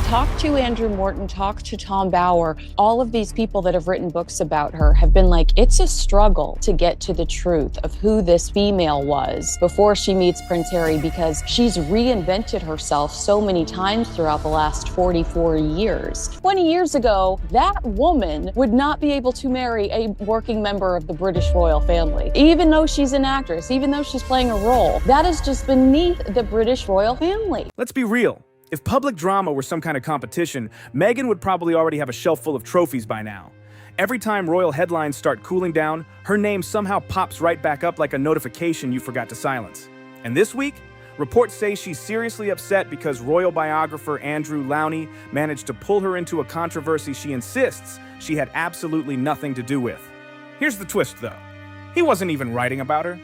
Talk to Andrew Morton, talk to Tom Bauer. All of these people that have written books about her have been like, it's a struggle to get to the truth of who this female was before she meets Prince Harry, because she's reinvented herself so many times throughout the last 44 years. 20 years ago, that woman would not be able to marry a working member of the British royal family. Even though she's an actress, even though she's playing a role, that is just beneath the British royal family. Let's be real. If public drama were some kind of competition, Meghan would probably already have a shelf full of trophies by now. Every time royal headlines start cooling down, her name somehow pops right back up like a notification you forgot to silence. And this week, reports say she's seriously upset because royal biographer Andrew Lownie managed to pull her into a controversy she insists she had absolutely nothing to do with. Here's the twist, though. He wasn't even writing about her.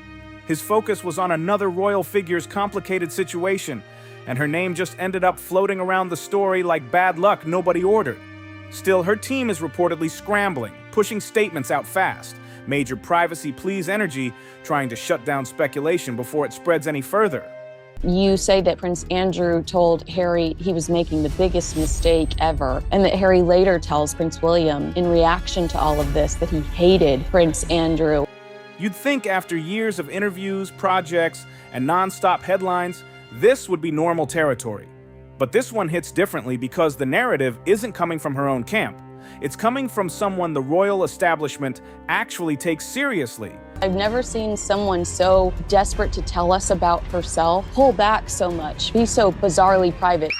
His focus was on another royal figure's complicated situation, and her name just ended up floating around the story like bad luck nobody ordered. Still, her team is reportedly scrambling, pushing statements out fast, major privacy please energy, trying to shut down speculation before it spreads any further. You say that Prince Andrew told Harry he was making the biggest mistake ever, and that Harry later tells Prince William in reaction to all of this that he hated Prince Andrew. You'd think after years of interviews, projects, and non-stop headlines, this would be normal territory. But this one hits differently because the narrative isn't coming from her own camp. It's coming from someone the royal establishment actually takes seriously. I've never seen someone so desperate to tell us about herself pull back so much, be so bizarrely private.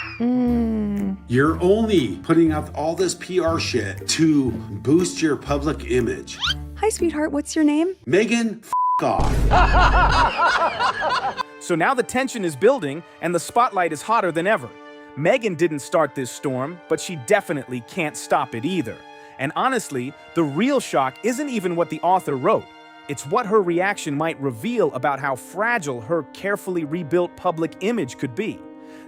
You're only putting out all this PR shit to boost your public image. Hi, sweetheart, what's your name? Meghan, off. So now the tension is building and the spotlight is hotter than ever. Meghan didn't start this storm, but she definitely can't stop it either. And honestly, the real shock isn't even what the author wrote. It's what her reaction might reveal about how fragile her carefully rebuilt public image could be.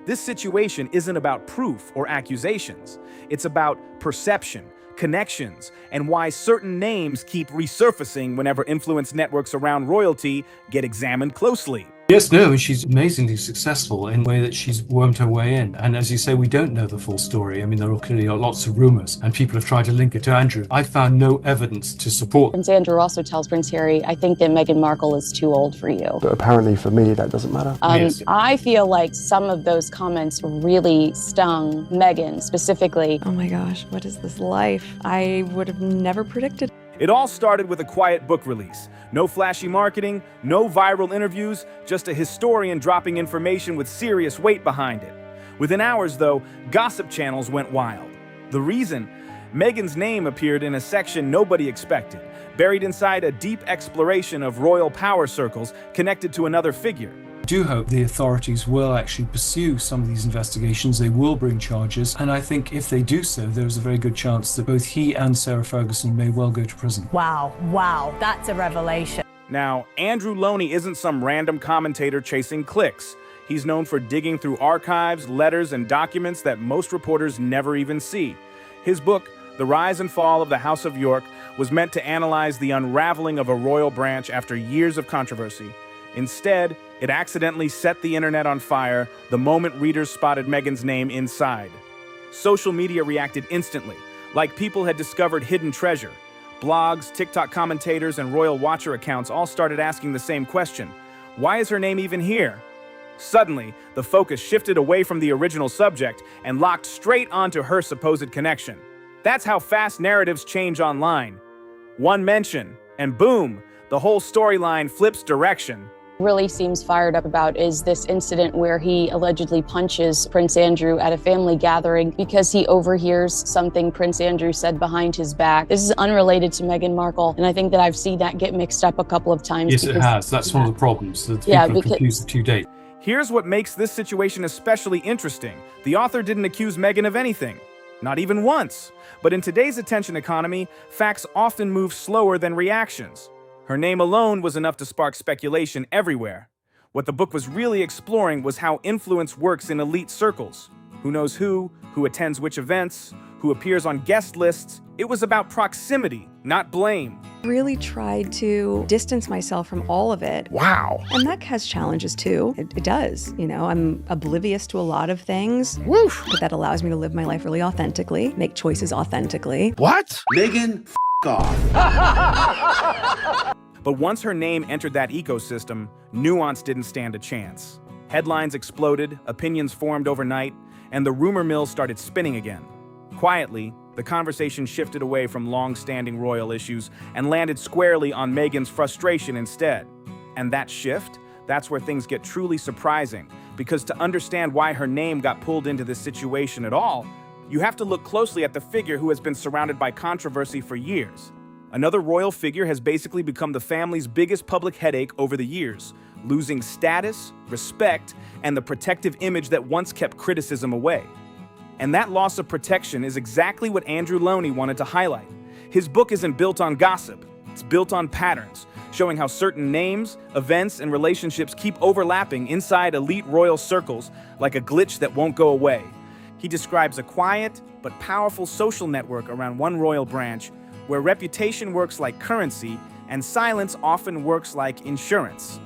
This situation isn't about proof or accusations. It's about perception, connections, and why certain names keep resurfacing whenever influence networks around royalty get examined closely. Yes, no, and she's amazingly successful in the way that she's wormed her way in. And as you say, we don't know the full story. I mean, there are clearly lots of rumors, and people have tried to link it to Andrew. I found no evidence to support. Prince Andrew also tells Prince Harry, I think that Meghan Markle is too old for you. But apparently for me, that doesn't matter. Yes. I feel like some of those comments really stung Meghan specifically. Oh my gosh, what is this life? I would have never predicted. It all started with a quiet book release. No flashy marketing, no viral interviews, just a historian dropping information with serious weight behind it. Within hours, though, gossip channels went wild. The reason? Meghan's name appeared in a section nobody expected, buried inside a deep exploration of royal power circles connected to another figure. I do hope the authorities will actually pursue some of these investigations. They will bring charges, and I think if they do so, there's a very good chance that both he and Sarah Ferguson may well go to prison. Wow, that's a revelation. Now, Andrew Lownie isn't some random commentator chasing clicks. He's known for digging through archives, letters, and documents that most reporters never even see. His book, The Rise and Fall of the House of York, was meant to analyze the unraveling of a royal branch after years of controversy. Instead, it accidentally set the internet on fire the moment readers spotted Meghan's name inside. Social media reacted instantly, like people had discovered hidden treasure. Blogs, TikTok commentators, and royal watcher accounts all started asking the same question: why is her name even here? Suddenly, the focus shifted away from the original subject and locked straight onto her supposed connection. That's how fast narratives change online. One mention, and boom, the whole storyline flips direction. Really seems fired up about is this incident where he allegedly punches Prince Andrew at a family gathering because he overhears something Prince Andrew said behind his back. This is unrelated to Meghan Markle, and I think that I've seen that get mixed up a couple of times. Yes, it has. That's one of the problems, that people have confused the two dates. Here's what makes this situation especially interesting. The author didn't accuse Meghan of anything. Not even once. But in today's attention economy, facts often move slower than reactions. Her name alone was enough to spark speculation everywhere. What the book was really exploring was how influence works in elite circles. Who knows who attends which events, who appears on guest lists. It was about proximity, not blame. Really tried to distance myself from all of it. Wow. And that has challenges too. It does. You know, I'm oblivious to a lot of things. Woof. But that allows me to live my life really authentically, make choices authentically. What? Meghan, off. But once her name entered that ecosystem, nuance didn't stand a chance. Headlines exploded, opinions formed overnight, and the rumor mill started spinning again. Quietly, the conversation shifted away from long-standing royal issues and landed squarely on Meghan's frustration instead. And that shift, that's where things get truly surprising, because to understand why her name got pulled into this situation at all, you have to look closely at the figure who has been surrounded by controversy for years. Another royal figure has basically become the family's biggest public headache over the years, losing status, respect, and the protective image that once kept criticism away. And that loss of protection is exactly what Andrew Lownie wanted to highlight. His book isn't built on gossip, it's built on patterns, showing how certain names, events, and relationships keep overlapping inside elite royal circles like a glitch that won't go away. He describes a quiet but powerful social network around one royal branch where reputation works like currency and silence often works like insurance.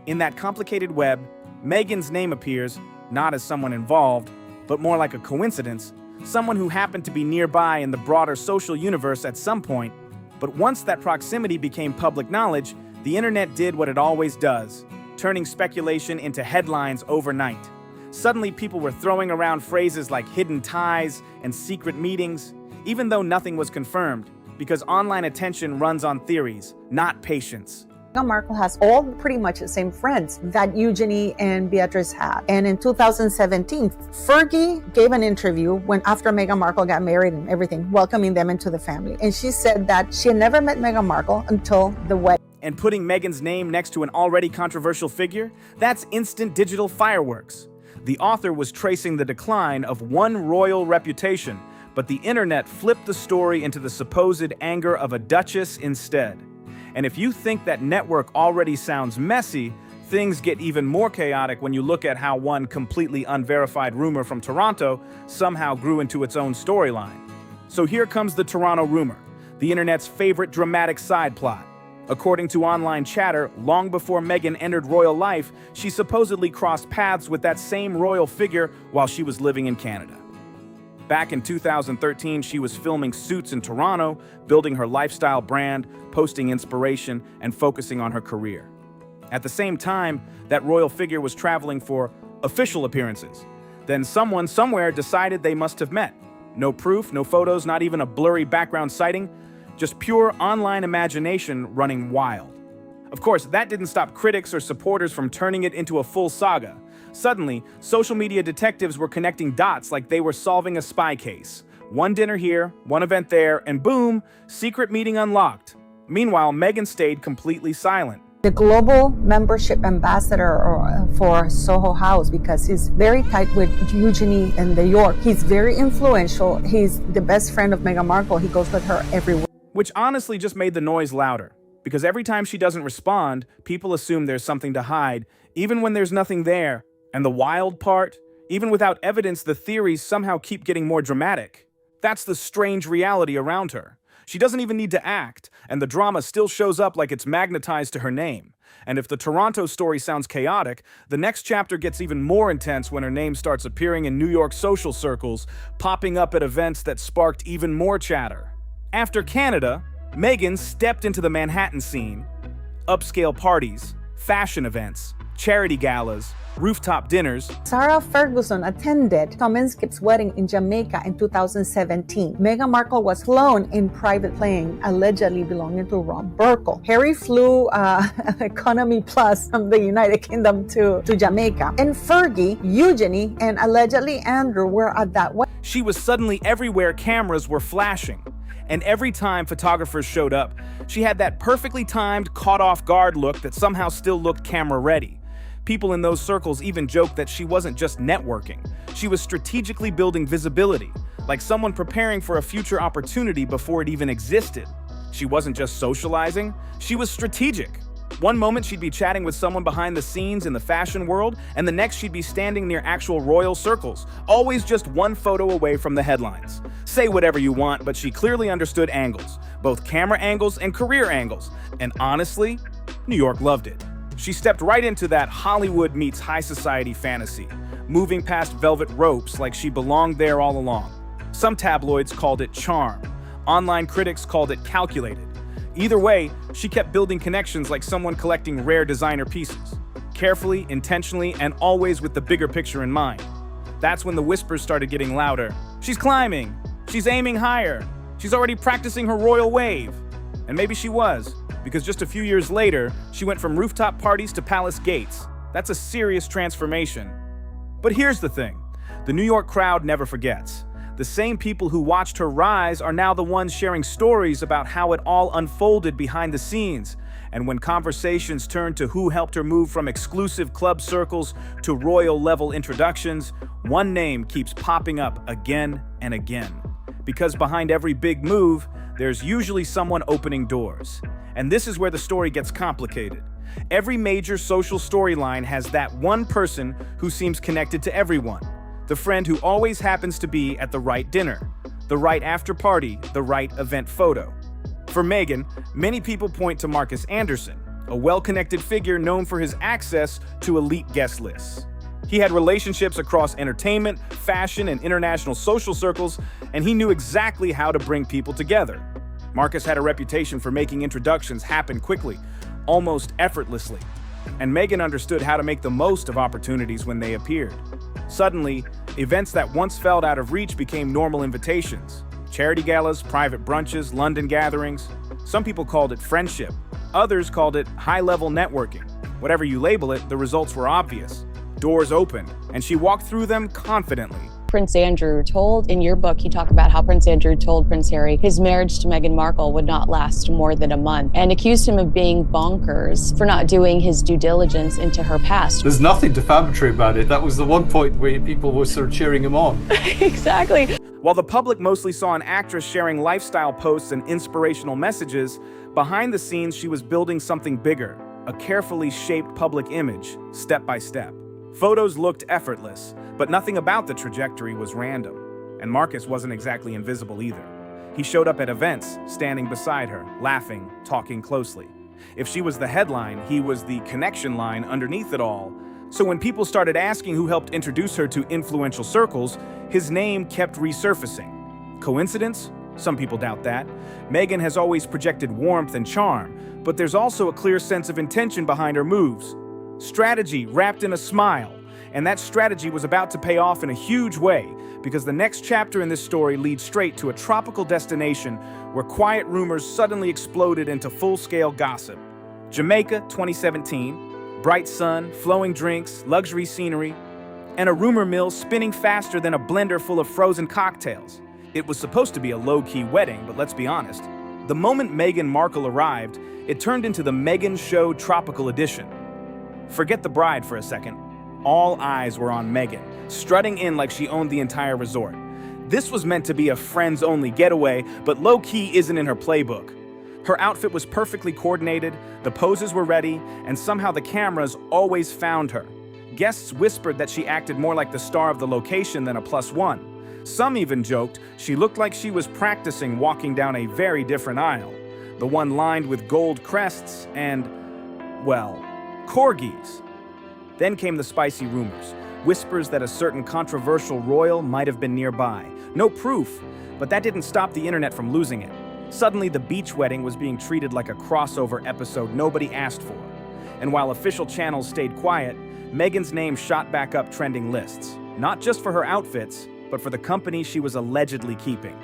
In that complicated web, Meghan's name appears not as someone involved, but more like a coincidence, someone who happened to be nearby in the broader social universe at some point. But once that proximity became public knowledge, the internet did what it always does, turning speculation into headlines overnight. Suddenly, people were throwing around phrases like hidden ties and secret meetings, even though nothing was confirmed, because online attention runs on theories, not patience. Meghan Markle has all pretty much the same friends that Eugenie and Beatrice had. And in 2017, Fergie gave an interview after Meghan Markle got married and everything, welcoming them into the family. And she said that she had never met Meghan Markle until the wedding. And putting Meghan's name next to an already controversial figure, that's instant digital fireworks. The author was tracing the decline of one royal reputation, but the internet flipped the story into the supposed anger of a duchess instead. And if you think that network already sounds messy, things get even more chaotic when you look at how one completely unverified rumor from Toronto somehow grew into its own storyline. So here comes the Toronto rumor, the internet's favorite dramatic side plot. According to online chatter, long before Meghan entered royal life, she supposedly crossed paths with that same royal figure while she was living in Canada. Back in 2013, she was filming Suits in Toronto, building her lifestyle brand, posting inspiration, and focusing on her career. At the same time, that royal figure was traveling for official appearances. Then someone somewhere decided they must have met. No proof, no photos, not even a blurry background sighting, just pure online imagination running wild. Of course, that didn't stop critics or supporters from turning it into a full saga. Suddenly, social media detectives were connecting dots like they were solving a spy case. One dinner here, one event there, and boom, secret meeting unlocked. Meanwhile, Meghan stayed completely silent. The global membership ambassador for Soho House, because he's very tight with Eugenie in New York. He's very influential. He's the best friend of Meghan Markle. He goes with her everywhere. Which honestly just made the noise louder. Because every time she doesn't respond, people assume there's something to hide, even when there's nothing there. And the wild part, even without evidence, the theories somehow keep getting more dramatic. That's the strange reality around her. She doesn't even need to act, and the drama still shows up like it's magnetized to her name. And if the Toronto story sounds chaotic, the next chapter gets even more intense when her name starts appearing in New York social circles, popping up at events that sparked even more chatter. After Canada, Meghan stepped into the Manhattan scene. Upscale parties, fashion events, charity galas, rooftop dinners. Sarah Ferguson attended Tom Skip's wedding in Jamaica in 2017. Meghan Markle was flown in private plane, allegedly belonging to Rob Burkle. Harry flew economy plus from the United Kingdom to Jamaica. And Fergie, Eugenie, and allegedly Andrew were at that wedding. She was suddenly everywhere cameras were flashing. And every time photographers showed up, she had that perfectly timed, caught-off-guard look that somehow still looked camera-ready. People in those circles even joked that she wasn't just networking. She was strategically building visibility, like someone preparing for a future opportunity before it even existed. She wasn't just socializing, she was strategic. One moment she'd be chatting with someone behind the scenes in the fashion world, and the next she'd be standing near actual royal circles, always just one photo away from the headlines. Say whatever you want, but she clearly understood angles. both camera angles and career angles. And honestly, New York loved it. She stepped right into that Hollywood meets high society fantasy, moving past velvet ropes like she belonged there all along. Some tabloids called it charm. Online critics called it calculated. Either way, she kept building connections like someone collecting rare designer pieces. Carefully, intentionally, and always with the bigger picture in mind. That's when the whispers started getting louder. She's climbing. She's aiming higher. She's already practicing her royal wave. And maybe she was, because just a few years later, she went from rooftop parties to palace gates. That's a serious transformation. But here's the thing. The New York crowd never forgets. The same people who watched her rise are now the ones sharing stories about how it all unfolded behind the scenes. And when conversations turned to who helped her move from exclusive club circles to royal-level introductions, one name keeps popping up again and again. Because behind every big move, there's usually someone opening doors. And this is where the story gets complicated. Every major social storyline has that one person who seems connected to everyone. The friend who always happens to be at the right dinner, the right after party, the right event photo. For Meghan, many people point to Marcus Anderson, a well-connected figure known for his access to elite guest lists. He had relationships across entertainment, fashion, and international social circles, and he knew exactly how to bring people together. Marcus had a reputation for making introductions happen quickly, almost effortlessly, and Meghan understood how to make the most of opportunities when they appeared. Suddenly, events that once felt out of reach became normal invitations. Charity galas, private brunches, London gatherings. Some people called it friendship. Others called it high-level networking. Whatever you label it, the results were obvious. Doors opened, and she walked through them confidently. Prince Andrew told, in your book, you talk about how Prince Andrew told Prince Harry his marriage to Meghan Markle would not last more than a month, and accused him of being bonkers for not doing his due diligence into her past. There's nothing defamatory about it. That was the one point where people were sort of cheering him on. Exactly. While the public mostly saw an actress sharing lifestyle posts and inspirational messages, behind the scenes she was building something bigger, a carefully shaped public image, step by step. Photos looked effortless, but nothing about the trajectory was random. And Marcus wasn't exactly invisible either. He showed up at events, standing beside her, laughing, talking closely. If she was the headline, he was the connection line underneath it all. So when people started asking who helped introduce her to influential circles, his name kept resurfacing. Coincidence? Some people doubt that. Meghan has always projected warmth and charm, but there's also a clear sense of intention behind her moves. Strategy wrapped in a smile, and that strategy was about to pay off in a huge way, because the next chapter in this story leads straight to a tropical destination where quiet rumors suddenly exploded into full-scale gossip. Jamaica, 2017, bright sun, flowing drinks, luxury scenery, and a rumor mill spinning faster than a blender full of frozen cocktails. It was supposed to be a low-key wedding, but let's be honest. The moment Meghan Markle arrived, it turned into the Meghan Show Tropical Edition. Forget the bride for a second. All eyes were on Meghan, strutting in like she owned the entire resort. This was meant to be a friends-only getaway, but low-key isn't in her playbook. Her outfit was perfectly coordinated, the poses were ready, and somehow the cameras always found her. Guests whispered that she acted more like the star of the location than a +1. Some even joked she looked like she was practicing walking down a very different aisle, the one lined with gold crests and, well, corgis. Then came the spicy rumors, whispers that a certain controversial royal might have been nearby. No proof, but that didn't stop the internet from losing it. Suddenly, the beach wedding was being treated like a crossover episode nobody asked for. And while official channels stayed quiet, Meghan's name shot back up trending lists, not just for her outfits, but for the company she was allegedly keeping.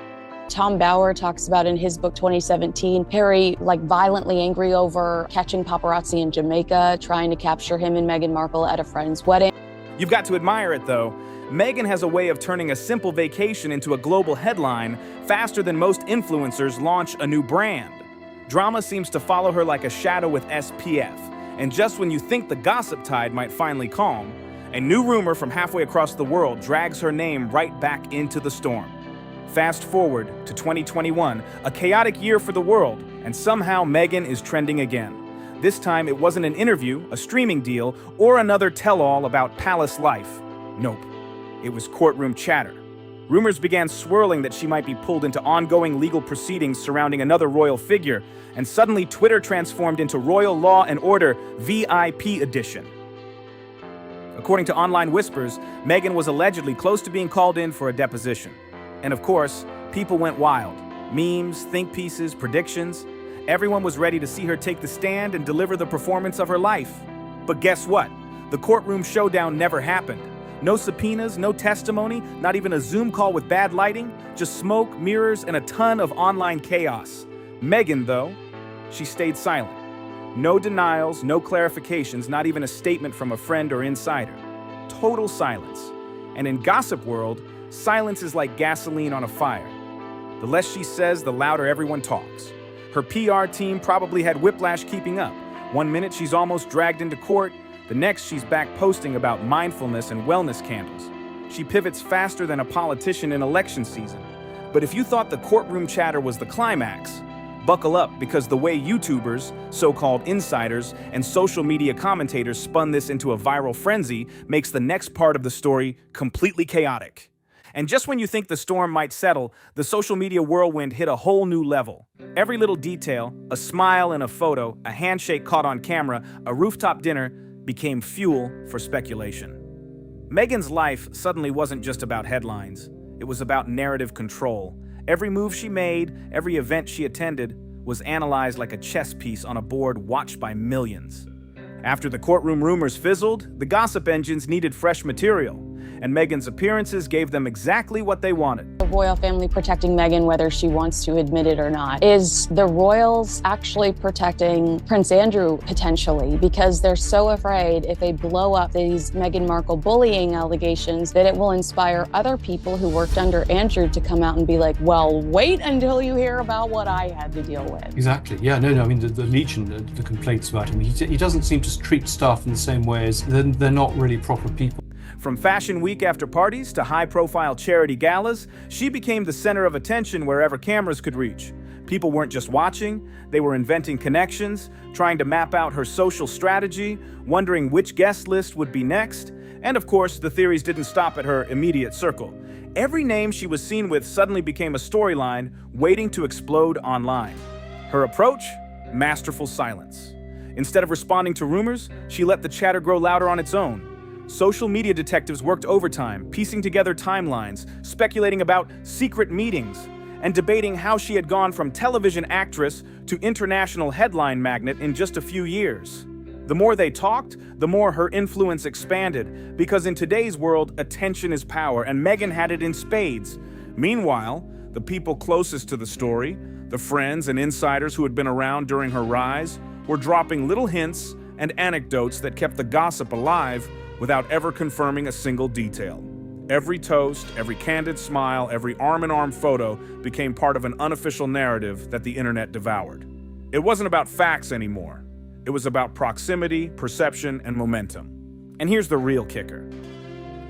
Tom Bower talks about in his book 2017, Harry violently angry over catching paparazzi in Jamaica, trying to capture him and Meghan Markle at a friend's wedding. You've got to admire it though. Meghan has a way of turning a simple vacation into a global headline faster than most influencers launch a new brand. Drama seems to follow her like a shadow with SPF. And just when you think the gossip tide might finally calm, a new rumor from halfway across the world drags her name right back into the storm. Fast forward to 2021, a chaotic year for the world, and somehow Meghan is trending again. This time it wasn't an interview, a streaming deal, or another tell-all about palace life. Nope, it was courtroom chatter. Rumors began swirling that she might be pulled into ongoing legal proceedings surrounding another royal figure, and suddenly Twitter transformed into Royal Law and Order VIP edition. According to online whispers, Meghan was allegedly close to being called in for a deposition. And of course, people went wild. Memes, think pieces, predictions. Everyone was ready to see her take the stand and deliver the performance of her life. But guess what? The courtroom showdown never happened. No subpoenas, no testimony, not even a Zoom call with bad lighting, just smoke, mirrors, and a ton of online chaos. Meghan, though, she stayed silent. No denials, no clarifications, not even a statement from a friend or insider. Total silence. And in gossip world, silence is like gasoline on a fire. The less she says, the louder everyone talks. Her PR team probably had whiplash keeping up. One minute she's almost dragged into court, the next she's back posting about mindfulness and wellness candles. She pivots faster than a politician in election season. But if you thought the courtroom chatter was the climax, buckle up, because the way YouTubers, so-called insiders, and social media commentators spun this into a viral frenzy makes the next part of the story completely chaotic. And just when you think the storm might settle, the social media whirlwind hit a whole new level. Every little detail, a smile in a photo, a handshake caught on camera, a rooftop dinner, became fuel for speculation. Meghan's life suddenly wasn't just about headlines. It was about narrative control. Every move she made, every event she attended, was analyzed like a chess piece on a board watched by millions. After the courtroom rumors fizzled, the gossip engines needed fresh material, and Meghan's appearances gave them exactly what they wanted. The royal family protecting Meghan, whether she wants to admit it or not. Is the royals actually protecting Prince Andrew potentially? Because they're so afraid if they blow up these Meghan Markle bullying allegations that it will inspire other people who worked under Andrew to come out and be like, well, wait until you hear about what I had to deal with. Exactly. Yeah, no, I mean, the Legion, the complaints about him, he doesn't seem to treat staff in the same way as they're not really proper people. From Fashion Week after parties to high-profile charity galas, she became the center of attention wherever cameras could reach. People weren't just watching, they were inventing connections, trying to map out her social strategy, wondering which guest list would be next, and of course, the theories didn't stop at her immediate circle. Every name she was seen with suddenly became a storyline waiting to explode online. Her approach? Masterful silence. Instead of responding to rumors, she let the chatter grow louder on its own. Social media detectives worked overtime, piecing together timelines, speculating about secret meetings, and debating how she had gone from television actress to international headline magnate in just a few years. The more they talked, the more her influence expanded, because in today's world, attention is power, and Meghan had it in spades. Meanwhile, the people closest to the story, the friends and insiders who had been around during her rise, were dropping little hints and anecdotes that kept the gossip alive without ever confirming a single detail. Every toast, every candid smile, every arm-in-arm photo became part of an unofficial narrative that the internet devoured. It wasn't about facts anymore. It was about proximity, perception, and momentum. And here's the real kicker.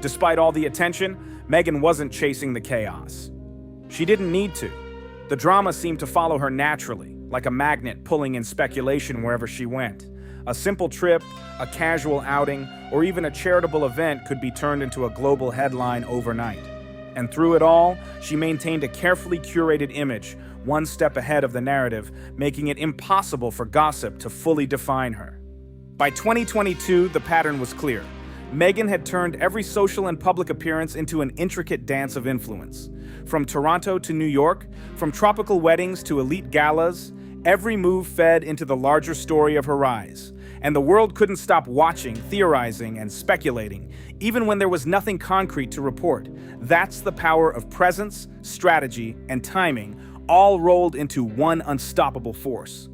Despite all the attention, Meghan wasn't chasing the chaos. She didn't need to. The drama seemed to follow her naturally, like a magnet pulling in speculation wherever she went. A simple trip, a casual outing, or even a charitable event could be turned into a global headline overnight. And through it all, she maintained a carefully curated image, one step ahead of the narrative, making it impossible for gossip to fully define her. By 2022, the pattern was clear. Meghan had turned every social and public appearance into an intricate dance of influence. From Toronto to New York, from tropical weddings to elite galas, every move fed into the larger story of her rise. And the world couldn't stop watching, theorizing, and speculating, even when there was nothing concrete to report. That's the power of presence, strategy, and timing, all rolled into one unstoppable force.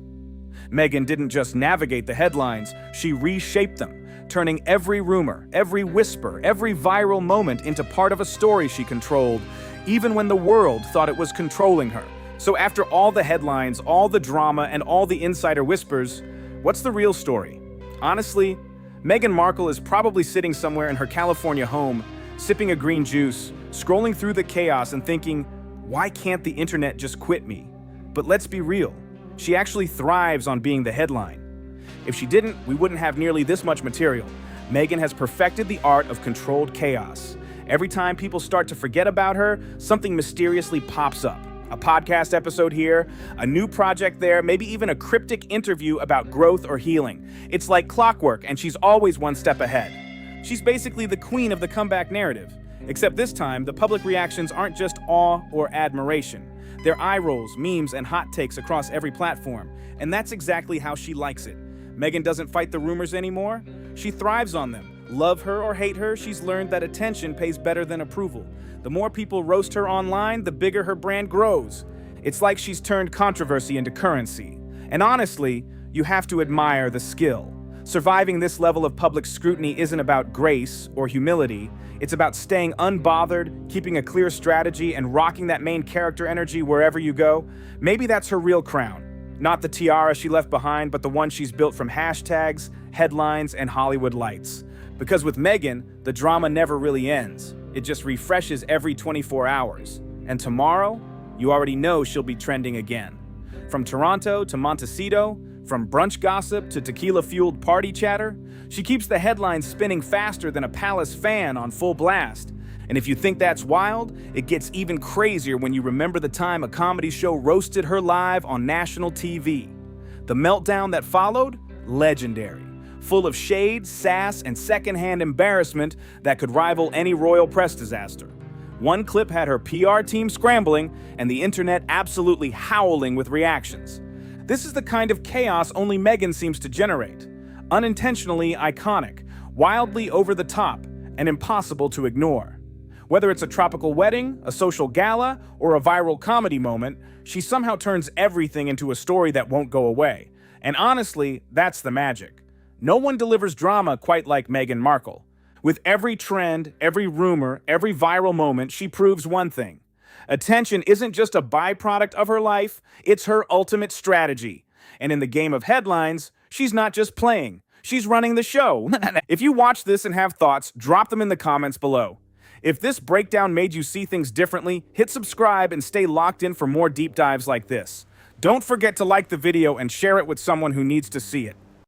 Meghan didn't just navigate the headlines, she reshaped them, turning every rumor, every whisper, every viral moment into part of a story she controlled, even when the world thought it was controlling her. So after all the headlines, all the drama, and all the insider whispers, what's the real story? Honestly, Meghan Markle is probably sitting somewhere in her California home, sipping a green juice, scrolling through the chaos and thinking, why can't the internet just quit me? But let's be real, she actually thrives on being the headline. If she didn't, we wouldn't have nearly this much material. Meghan has perfected the art of controlled chaos. Every time people start to forget about her, something mysteriously pops up. A podcast episode here, a new project there, maybe even a cryptic interview about growth or healing. It's like clockwork, and she's always one step ahead. She's basically the queen of the comeback narrative. Except this time, the public reactions aren't just awe or admiration. They're eye rolls, memes, and hot takes across every platform. And that's exactly how she likes it. Meghan doesn't fight the rumors anymore. She thrives on them. Love her or hate her, she's learned that attention pays better than approval. The more people roast her online, the bigger her brand grows. It's like she's turned controversy into currency. And honestly, you have to admire the skill. Surviving this level of public scrutiny isn't about grace or humility. It's about staying unbothered, keeping a clear strategy, and rocking that main character energy wherever you go. Maybe that's her real crown. Not the tiara she left behind, but the one she's built from hashtags, headlines, and Hollywood lights. Because with Meghan, the drama never really ends. It just refreshes every 24 hours. And tomorrow, you already know she'll be trending again. From Toronto to Montecito, from brunch gossip to tequila-fueled party chatter, she keeps the headlines spinning faster than a Palace fan on full blast. And if you think that's wild, it gets even crazier when you remember the time a comedy show roasted her live on national TV. The meltdown that followed? Legendary. Full of shade, sass, and secondhand embarrassment that could rival any royal press disaster. One clip had her PR team scrambling and the internet absolutely howling with reactions. This is the kind of chaos only Meghan seems to generate. Unintentionally iconic, wildly over the top, and impossible to ignore. Whether it's a tropical wedding, a social gala, or a viral comedy moment, she somehow turns everything into a story that won't go away. And honestly, that's the magic. No one delivers drama quite like Meghan Markle. With every trend, every rumor, every viral moment, she proves one thing. Attention isn't just a byproduct of her life, it's her ultimate strategy. And in the game of headlines, she's not just playing, she's running the show. If you watch this and have thoughts, drop them in the comments below. If this breakdown made you see things differently, hit subscribe and stay locked in for more deep dives like this. Don't forget to like the video and share it with someone who needs to see it.